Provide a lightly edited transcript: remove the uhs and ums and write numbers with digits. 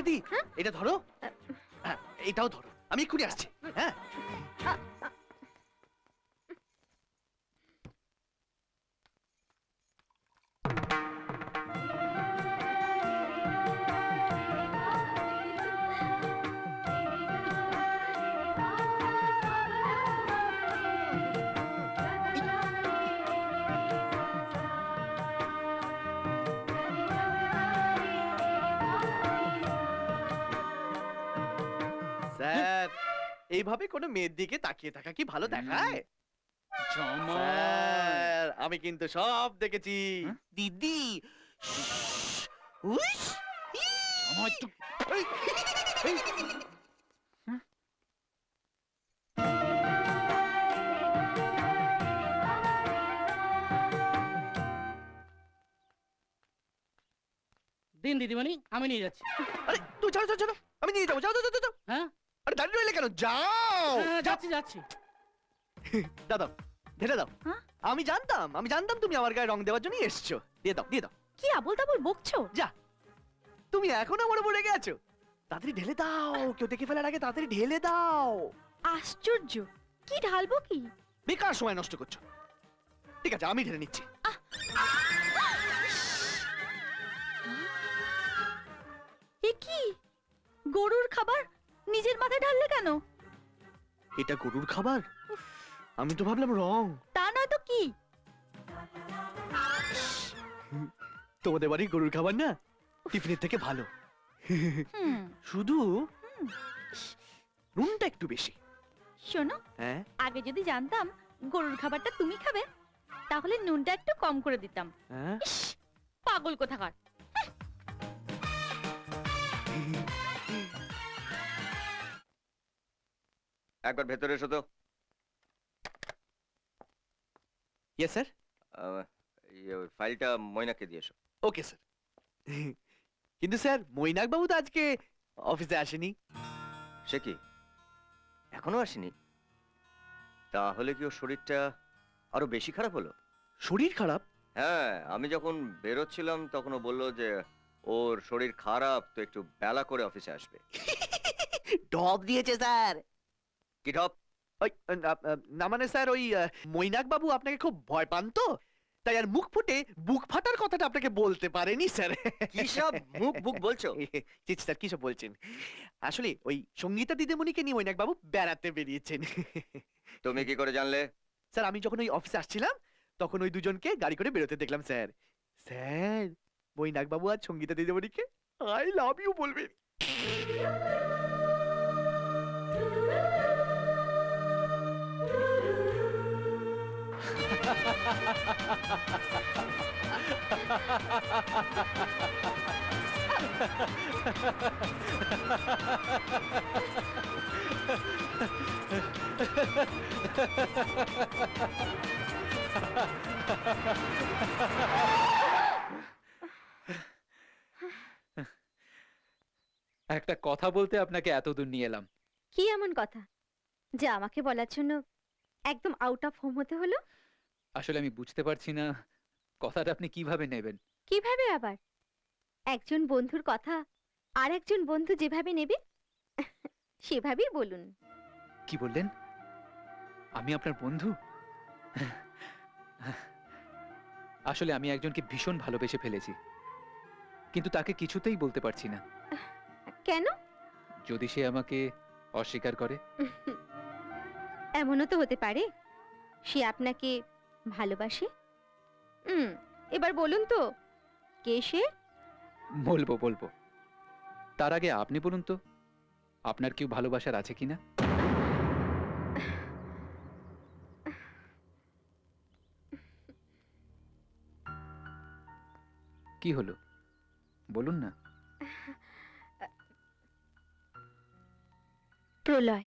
দি এটা ধরো, এটাও ধরো, আমি এক্ষুনি আসছি। হ্যাঁ স্যার, এইভাবে কোনো মেয়ের দিকে তাকিয়ে থাকা কি ভালো দেখায়? স্যার, আমি কিন্তু সব দেখেছি। দিদি উইশ, এই, এই, দিন দিদিমণি, আমি নিয়ে যাচ্ছি। আরে তুই ছাড়ো ছাড়ো ছাড়ো, আমি নিয়ে যাবো, যাও যাও যাও যাও। হ্যাঁ আরে দাঁড়িয়ে রইলে কেন, যাও হ্যাঁ, যাও। যাচ্ছি যাচ্ছি। দাও ঢেলে দাও। হ্যাঁ? আমি জানতাম তুমি আমার গায়ে রং দেওয়ার জন্য এসছো। দিয়ে দাও দিয়ে দাও। কি আবল তাবল বকছো? যা, তুমি এখনো আমার উপরে রেগে আছো? তাড়াতাড়ি ঢেলে দাও, কেউ দেখে ফেলার আগে তাড়াতাড়ি ঢেলে দাও। আশ্চর্য, কি ঢালবো কি? বেকার সময় নষ্ট করছো। ঠিক আছে, আমি ঢেলে নিচ্ছি। এ কি, গরুর খাবার নিজের মাথায় ঢাললে কেন? এটা গরুর খাবার? আমি তো ভাবলাম রং। তা নয় তো কি? তোমাদের বাড়ি গরুর খাবার না টিফিনের থেকে ভালো। হুম, শুধু নুনটা একটু বেশি। শোনো, হ্যাঁ আগে যদি জানতাম গরুর খাবারটা তুমি খাবে, তাহলে নুনটা একটু কম করে দিতাম। হ্যাঁ ইস, পাগল কোথাকার। একবার ভেতরে এসো তো। Yes sir. ওই ফাইলটা ময়নাকে দিয়ে এসো। Okay sir. কিন্তু স্যার, মৈনাক বাবু তো আজকে অফিসে আসেনি। সে কি এখনো আসেনি? তাহলে কি ওর শরীরটা আরো বেশি খারাপ হলো? শরীর খারাপ? হ্যাঁ, আমি যখন বেরোচ্ছিলাম তখন ও বললো যে ওর শরীর খারাপ, তো একটু বেলা করে অফিসে আসবে। ডব দিয়েছে স্যার। কি ঢপ? ওই না মানে স্যার, ওই মৈনাক বাবু আপনাকে খুব ভয় পান তো, তাই আর মুখ ফুটে বুক ফাটার কথাটা আপনাকে বলতে পারেনি স্যার। কি সব মুখ বুক বলছো? জি স্যার, কি সব বলছেন? আসলে ওই সঙ্গীতা দিদিমণিকে নিয়ে মৈনাক বাবু বেড়াতে বেরিয়েছেন। তুমি কি করে জানলে? স্যার, আমি যখন ওই অফিসে আসছিলাম তখন ওই দুজনকে গাড়ি করে বেরোতে দেখলাম sir. Sir, Mainak Babu R Sangeeta দিদিমণিকে I love you বলবেন। একটা কথা বলতে আপনাকে এতদূর নিয়ে এলাম। কি এমন কথা যে আমাকে বলার জন্য একদম আউট অফ হোম হতে হলো? আসলে আমি বুঝতে পারছি না কথাটা আপনি কিভাবে নেবেন। কিভাবে আবার? একজন বন্ধুর কথা আর একজন বন্ধু যেভাবে নেবে সেভাবেই বলুন। কি বললেন? আমি আপনার বন্ধু? আসলে আমি একজনকে ভীষণ ভালোবেসে ফেলেছি, কিন্তু তাকে কিছুতেই বলতে পারছি না। কেন? যদি সে আমাকে অস্বীকার করে? এমনও তো হতে পারে সে আপনাকে ভালোবাসে। এবার বলুন তো, কে সে? বলবো বলবো, তার আগে আপনি বলুন তো, আপনার কেউ ভালোবাসার আছে কিনা? কি হলো, বলুন না। প্রলয়।